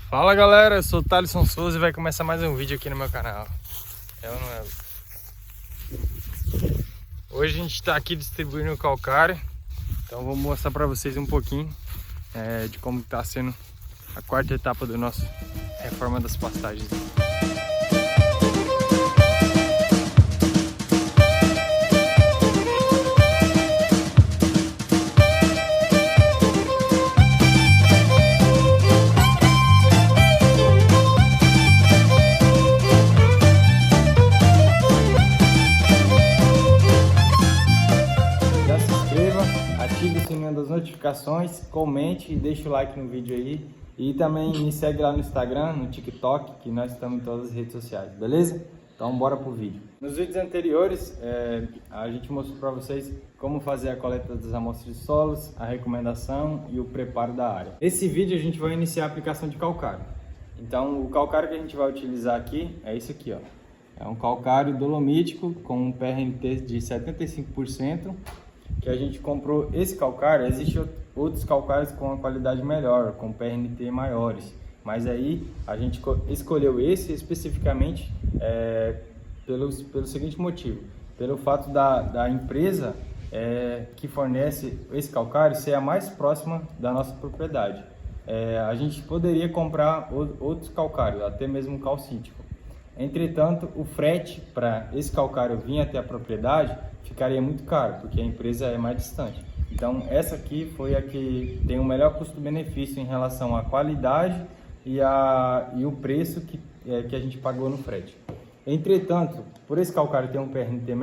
Fala galera, eu sou o Thalisson Souza e vai começar mais um vídeo aqui no meu canal. É ou não é? Hoje a gente está aqui distribuindo o calcário, então vou mostrar para vocês um pouquinho de como está sendo a quarta etapa do nosso reforma das pastagens. Ative o sininho das notificações, comente e deixe o like no vídeo aí. E também me segue lá no Instagram, no TikTok, que nós estamos em todas as redes sociais, beleza? Então bora pro vídeo. Nos vídeos anteriores, a gente mostrou para vocês como fazer a coleta das amostras de solos, a recomendação e o preparo da área. Nesse vídeo a gente vai iniciar a aplicação de calcário. Então o calcário que a gente vai utilizar aqui é esse aqui, ó. É um calcário dolomítico com um PRNT de 75%. Que a gente comprou esse calcário. Existem outros calcários com uma qualidade melhor, com PRNT maiores, mas aí a gente escolheu esse especificamente pelo seguinte motivo: pelo fato da empresa que fornece esse calcário ser a mais próxima da nossa propriedade. A gente poderia comprar outros calcários, até mesmo calcítico. Entretanto, o frete para esse calcário vir até a propriedade ficaria muito caro, porque a empresa é mais distante. Então, essa aqui foi a que tem o melhor custo-benefício em relação à qualidade e o preço que a gente pagou no frete. Entretanto, por esse calcário ter um PRNT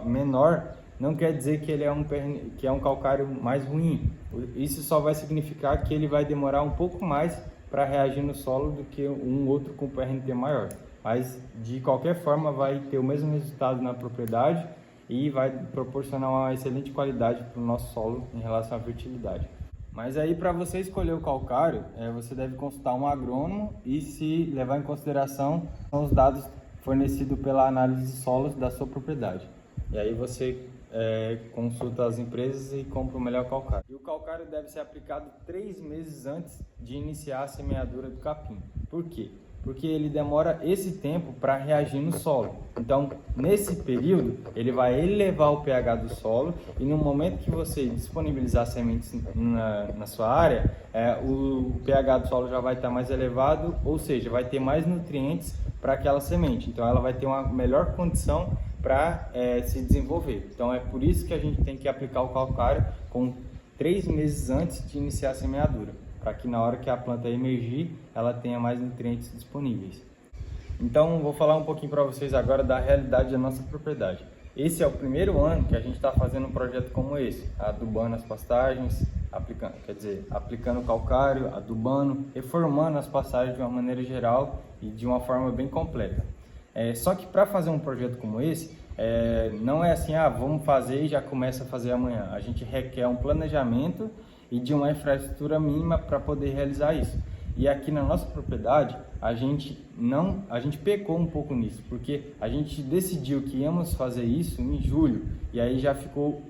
menor, não quer dizer que ele é um calcário mais ruim. Isso só vai significar que ele vai demorar um pouco mais para reagir no solo do que um outro com PRNT maior. Mas, de qualquer forma, vai ter o mesmo resultado na propriedade e vai proporcionar uma excelente qualidade para o nosso solo em relação à fertilidade. Mas aí, para você escolher o calcário, você deve consultar um agrônomo e se levar em consideração os dados fornecidos pela análise de solos da sua propriedade. E aí você consulta as empresas e compra o melhor calcário. E o calcário deve ser aplicado 3 meses antes de iniciar a semeadura do capim. Por quê? Porque ele demora esse tempo para reagir no solo. Então, nesse período, ele vai elevar o pH do solo e no momento que você disponibilizar sementes na sua área, o pH do solo já vai estar mais elevado, ou seja, vai ter mais nutrientes para aquela semente. Então, ela vai ter uma melhor condição para se desenvolver. Então, é por isso que a gente tem que aplicar o calcário com 3 meses antes de iniciar a semeadura, para que na hora que a planta emergir, ela tenha mais nutrientes disponíveis. Então, vou falar um pouquinho para vocês agora da realidade da nossa propriedade. Esse é o primeiro ano que a gente está fazendo um projeto como esse, adubando as pastagens, aplicando calcário, adubando, reformando as pastagens de uma maneira geral e de uma forma bem completa. Só que para fazer um projeto como esse, não é assim, vamos fazer e já começa a fazer amanhã. A gente requer um planejamento e de uma infraestrutura mínima para poder realizar isso. E aqui na nossa propriedade, a gente pecou um pouco nisso, porque a gente decidiu que íamos fazer isso em julho, e aí já ficou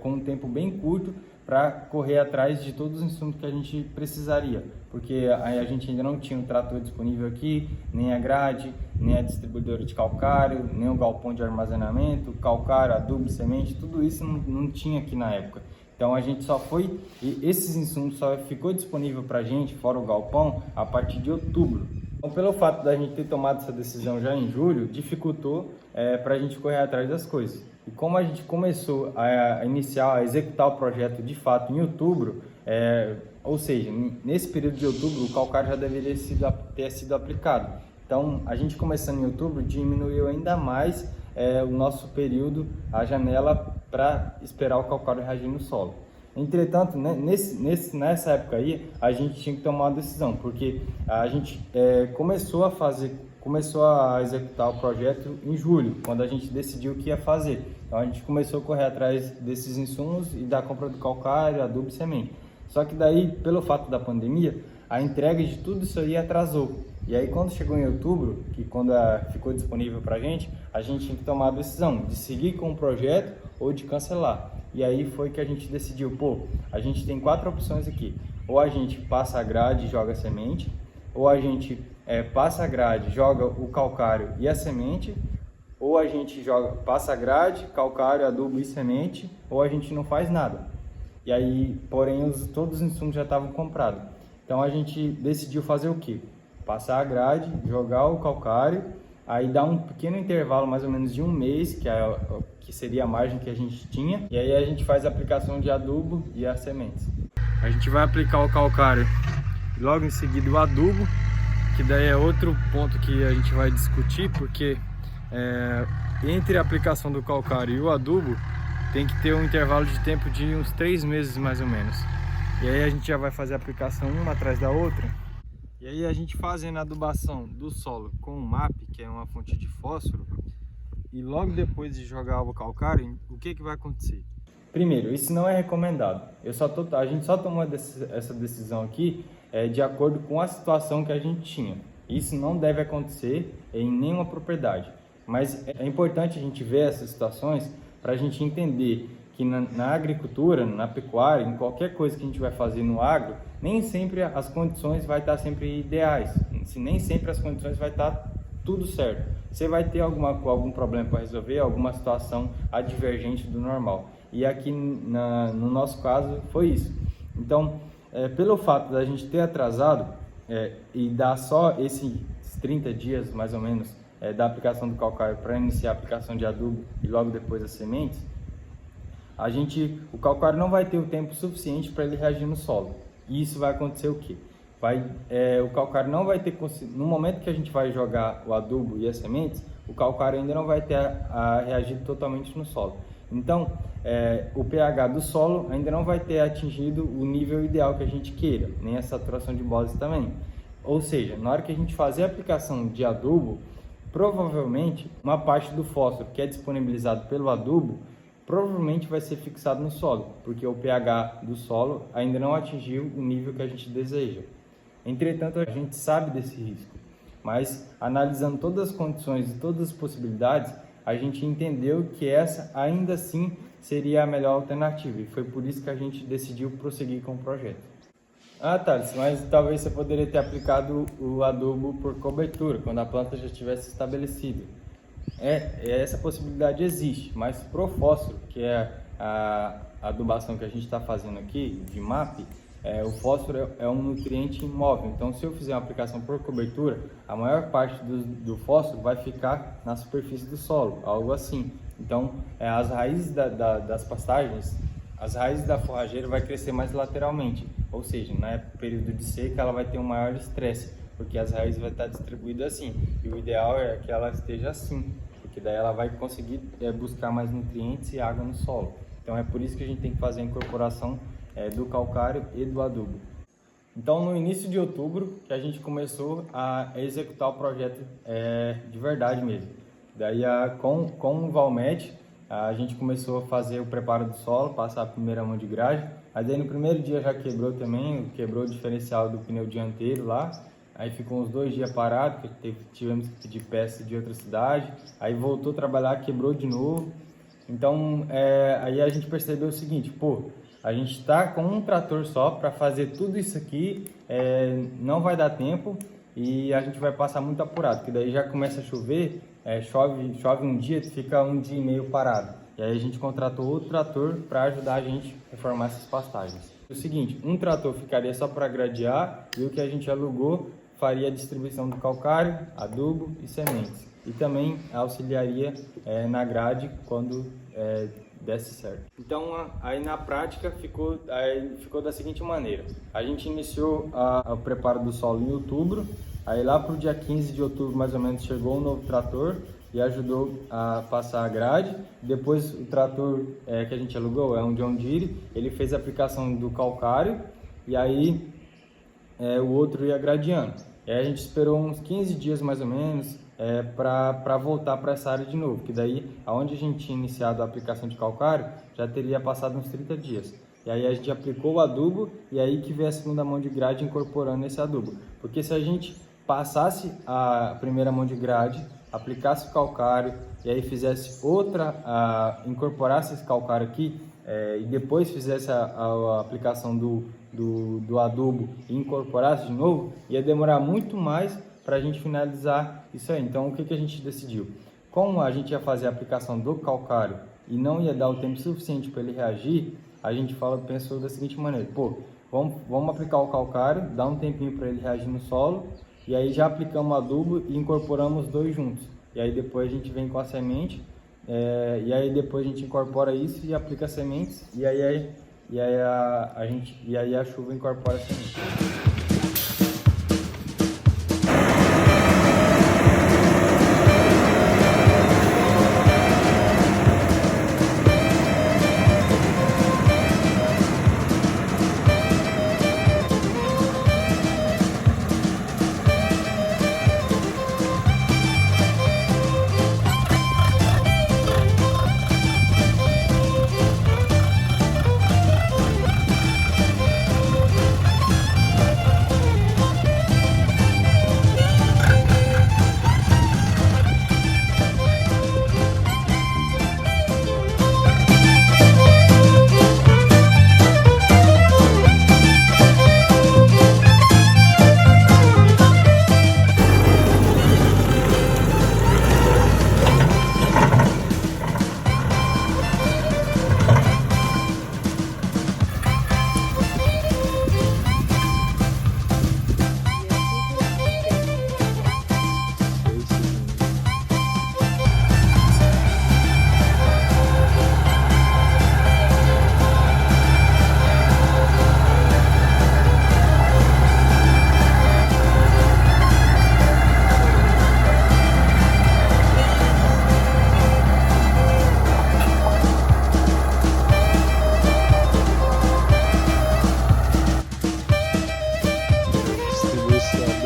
com um tempo bem curto para correr atrás de todos os insumos que a gente precisaria, porque aí a gente ainda não tinha um trator disponível aqui, nem a grade, nem a distribuidora de calcário, nem o galpão de armazenamento, calcário, adubo, semente, tudo isso não tinha aqui na época. Então a gente e esses insumos só ficou disponível para a gente, fora o galpão, a partir de outubro. Então, pelo fato da gente ter tomado essa decisão já em julho, dificultou para a gente correr atrás das coisas. E como a gente começou a executar o projeto de fato em outubro, ou seja, nesse período de outubro o calcário já deveria ter sido aplicado. Então a gente começando em outubro diminuiu ainda mais o nosso período, a janela para esperar o calcário reagir no solo. Entretanto, nessa época aí, a gente tinha que tomar uma decisão, porque a gente começou a executar o projeto em julho, quando a gente decidiu o que ia fazer. Então a gente começou a correr atrás desses insumos e da compra do calcário, adubo e semente. Só que daí, pelo fato da pandemia, a entrega de tudo isso aí atrasou. E aí quando chegou em outubro, que quando ficou disponível para a gente tinha que tomar a decisão de seguir com o projeto ou de cancelar. E aí foi que a gente decidiu, a gente tem 4 opções aqui. Ou a gente passa a grade e joga semente, ou a gente passa a grade, joga o calcário e a semente, ou a gente passa a grade, calcário, adubo e semente, ou a gente não faz nada. E aí, porém, todos os insumos já estavam comprados. Então a gente decidiu fazer o quê? Passar a grade, jogar o calcário, aí dar um pequeno intervalo, mais ou menos de um mês, que seria a margem que a gente tinha, e aí a gente faz a aplicação de adubo e as sementes. A gente vai aplicar o calcário e logo em seguida o adubo, que daí é outro ponto que a gente vai discutir, porque entre a aplicação do calcário e o adubo tem que ter um intervalo de tempo de uns 3 meses mais ou menos. E aí a gente já vai fazer a aplicação uma atrás da outra. E aí a gente fazendo a adubação do solo com o MAP, que é uma fonte de fósforo, e logo depois de jogar o calcário, o que vai acontecer? Primeiro, isso não é recomendado. A gente só tomou essa decisão aqui de acordo com a situação que a gente tinha. Isso não deve acontecer em nenhuma propriedade. Mas é importante a gente ver essas situações para a gente entender que na agricultura, na pecuária, em qualquer coisa que a gente vai fazer no agro, nem sempre as condições vai estar sempre ideais. Nem sempre as condições vai estar tudo certo. Você vai ter algum problema para resolver, alguma situação advergente do normal. E aqui no nosso caso foi isso. Então, pelo fato da gente ter atrasado e dar só esses 30 dias mais ou menos da aplicação do calcário para iniciar a aplicação de adubo e logo depois as sementes, o calcário não vai ter o tempo suficiente para ele reagir no solo. E isso vai acontecer o quê? O calcário não vai ter, no momento que a gente vai jogar o adubo e as sementes, o calcário ainda não vai ter reagido totalmente no solo. Então, o pH do solo ainda não vai ter atingido o nível ideal que a gente queira, nem a saturação de Bose também. Ou seja, na hora que a gente fazer a aplicação de adubo, provavelmente uma parte do fósforo que é disponibilizado pelo adubo provavelmente vai ser fixado no solo, porque o pH do solo ainda não atingiu o nível que a gente deseja. Entretanto, a gente sabe desse risco, mas analisando todas as condições e todas as possibilidades, a gente entendeu que essa ainda assim seria a melhor alternativa, e foi por isso que a gente decidiu prosseguir com o projeto. Thales, mas talvez você poderia ter aplicado o adubo por cobertura, quando a planta já estivesse estabelecida. Essa possibilidade existe, mas pro fósforo, que é a adubação que a gente está fazendo aqui, de MAP, o fósforo é um nutriente imóvel. Então, se eu fizer uma aplicação por cobertura, a maior parte do fósforo vai ficar na superfície do solo, algo assim. Então, as raízes das pastagens, as raízes da forrageira vai crescer mais lateralmente, ou seja, no período de seca ela vai ter um maior estresse, porque as raízes vai estar distribuídas assim, e o ideal é que ela esteja assim, porque daí ela vai conseguir buscar mais nutrientes e água no solo. Então é por isso que a gente tem que fazer a incorporação do calcário e do adubo. Então no início de outubro que a gente começou a executar o projeto de verdade mesmo. Daí com o Valmet a gente começou a fazer o preparo do solo, passar a primeira mão de grade. Mas aí no primeiro dia já quebrou também, quebrou o diferencial do pneu dianteiro lá. Aí ficou uns 2 dias parado, porque tivemos que pedir peça de outra cidade. Aí voltou a trabalhar, quebrou de novo. Então, aí a gente percebeu o seguinte, a gente está com um trator só para fazer tudo isso aqui, não vai dar tempo e a gente vai passar muito apurado, porque daí já começa a chover, chove um dia, fica um dia e meio parado. E aí a gente contratou outro trator para ajudar a gente a reformar essas pastagens. O seguinte, um trator ficaria só para gradear e o que a gente alugou faria a distribuição do calcário, adubo e sementes. E também auxiliaria na grade quando desse certo. Então, aí na prática ficou da seguinte maneira. A gente iniciou o preparo do solo em outubro, aí lá para o dia 15 de outubro mais ou menos chegou um novo trator e ajudou a passar a grade. Depois o trator que a gente alugou é um John Deere, ele fez a aplicação do calcário e aí o outro ia gradeando. A gente esperou uns 15 dias mais ou menos para voltar para essa área de novo, que daí aonde a gente tinha iniciado a aplicação de calcário já teria passado uns 30 dias. E aí a gente aplicou o adubo e aí que veio a segunda mão de grade incorporando esse adubo. Porque se a gente passasse a primeira mão de grade, aplicasse o calcário e aí fizesse incorporasse esse calcário aqui e depois fizesse a aplicação do do adubo e incorporasse de novo, ia demorar muito mais para a gente finalizar isso aí. Então, o que a gente decidiu? Como a gente ia fazer a aplicação do calcário e não ia dar o tempo suficiente para ele reagir, a gente pensou da seguinte maneira: pô, vamos aplicar o calcário, dar um tempinho para ele reagir no solo, e aí já aplicamos o adubo e incorporamos os dois juntos. E aí depois a gente vem com a semente, e aí depois a gente incorpora isso e aplica as sementes, e aí a chuva incorpora a semente.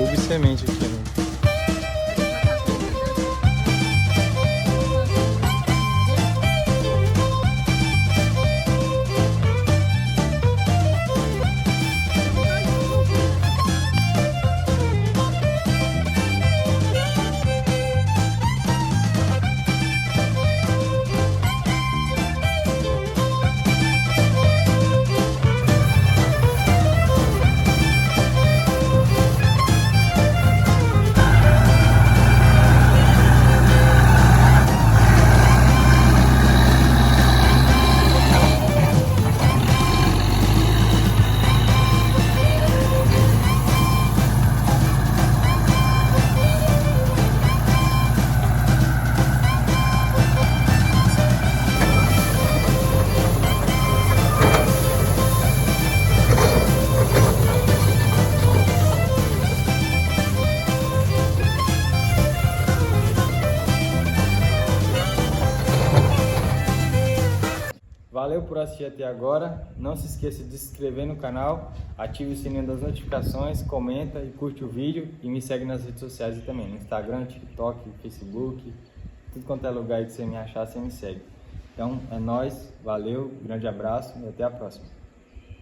Adubo e semente aqui, né? Valeu por assistir até agora. Não se esqueça de se inscrever no canal, ative o sininho das notificações, comenta e curte o vídeo e me segue nas redes sociais também, no Instagram, TikTok, Facebook, tudo quanto é lugar aí que você me achar, você me segue. Então é nóis, valeu, grande abraço e até a próxima.